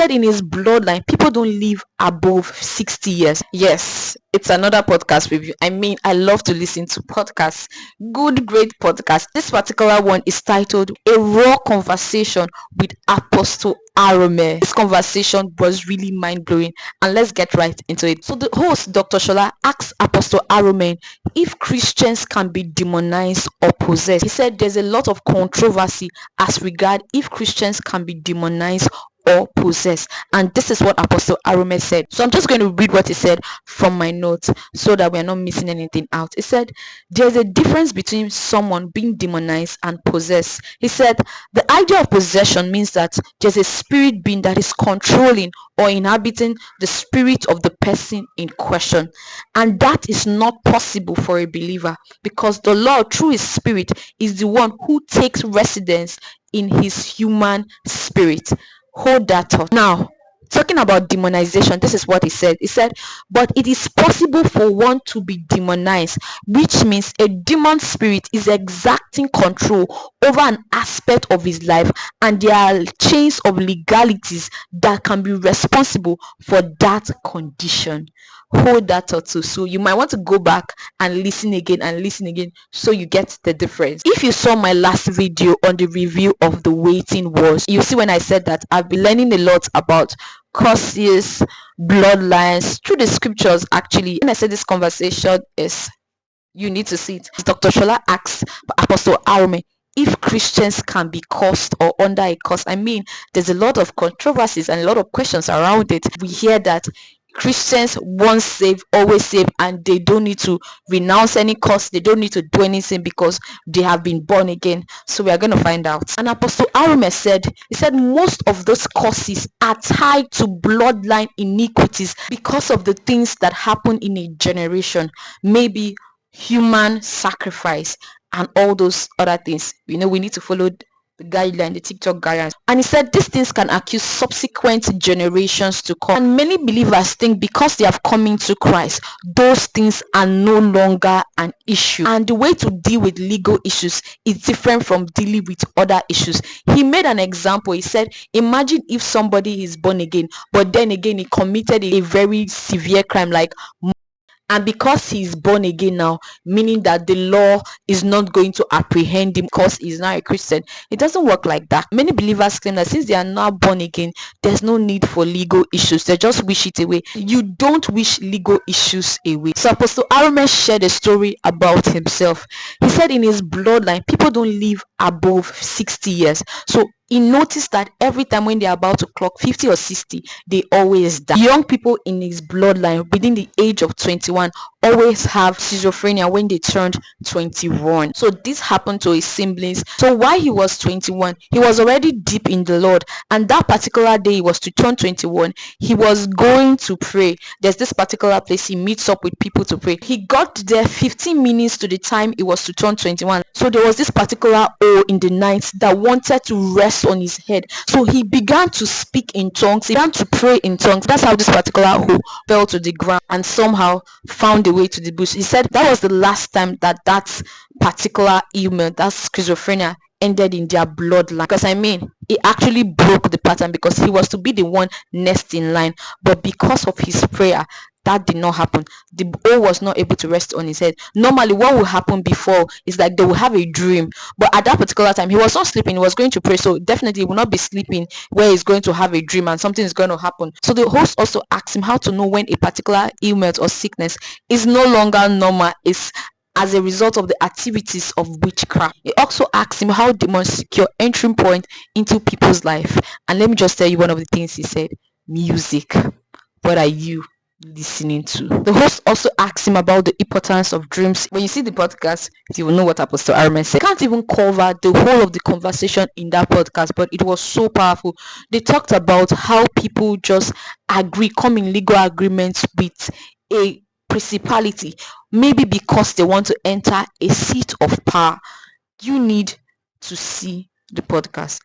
said in his bloodline, people don't live above 60 years. Yes, it's another podcast review. I mean, I love to listen to podcasts, good, great podcasts. This particular one is titled A Raw Conversation with Apostle Arome. This conversation was really mind-blowing, and let's get right into it. So the host, Dr. Shola, asked Apostle Arome if Christians can be demonized or possessed. He said there's a lot of controversy as regard if Christians can be demonized or possessed, and this is what Apostle Arome said. So I'm just going to read what he said from my notes so that we're not missing anything out. He said there's a difference between someone being demonized and possessed. He said the idea of possession means that there's a spirit being that is controlling or inhabiting the spirit of the person in question, and that is not possible for a believer, because the Lord through his spirit is the one who takes residence in his human spirit. Hold that thought. Now, talking about demonization, this is what he said. He said, but it is possible for one to be demonized, which means a demon spirit is exacting control over an aspect of his life, and there are chains of legalities that can be responsible for that condition. Hold that thought too. So you might want to go back and listen again so you get the difference. If you saw my last video on the review of the waiting wars, you see when I said that I've been learning a lot about curses, bloodlines through the scriptures. Actually, when I said this conversation is, you need to see it. Dr. Shola asked Apostle Arome if Christians can be cursed or under a curse. I mean, there's a lot of controversies and a lot of questions around it. We hear that Christians, once saved, always saved, and they don't need to renounce any curse. They don't need to do anything because they have been born again. So we are going to find out. And Apostle Arome said, he said most of those curses are tied to bloodline iniquities because of the things that happen in a generation, maybe human sacrifice and all those other things. We need to follow the guideline, the TikTok guidelines. And he said these things can accuse subsequent generations to come. And many believers think because they have come into Christ, those things are no longer an issue. And the way to deal with legal issues is different from dealing with other issues. He made an example. He said, imagine if somebody is born again, but then again he committed a very severe crime like, and because he's born again now, meaning that the law is not going to apprehend him because he's now a Christian. It doesn't work like that. Many believers claim that since they are now born again, there's no need for legal issues. They just wish it away. You don't wish legal issues away. So Apostle Arome shared a story about himself. He said in his bloodline, people don't live above 60 years. So he noticed that every time when they're about to clock 50 or 60, they always die. Young people in his bloodline within the age of 21 always have schizophrenia when they turned 21. So this happened to his siblings. So while he was 21, he was already deep in the Lord, and that particular day he was to turn 21, he was going to pray. There's this particular place he meets up with people to pray. He got there 15 minutes to the time he was to turn 21. So there was this particular awe in the night that wanted to rest on his head. So he began to speak in tongues. He began to pray in tongues. That's how this particular hoe fell to the ground and somehow found a way to the bush. He said that was the last time that particular ailment, that schizophrenia, ended in their bloodline. Because I mean, he actually broke the pattern because he was to be the one next in line, but because of his prayer, that did not happen. The boy was not able to rest on his head. Normally what will happen before is like they will have a dream, but at that particular time he was not sleeping, he was going to pray, so definitely he will not be sleeping where he's going to have a dream and something is going to happen. So the host also asked him how to know when a particular ailment or sickness is no longer normal, is as a result of the activities of witchcraft. He also asked him how demons secure entry point into people's life. And let me just tell you one of the things he said: music. What are you listening to? The host also asked him about the importance of dreams. When you see the podcast, you will know what Apostle Arome said. I can't even cover the whole of the conversation in that podcast, but it was so powerful. They talked about how people just come in legal agreements with a principality, maybe because they want to enter a seat of power. You need to see the podcast.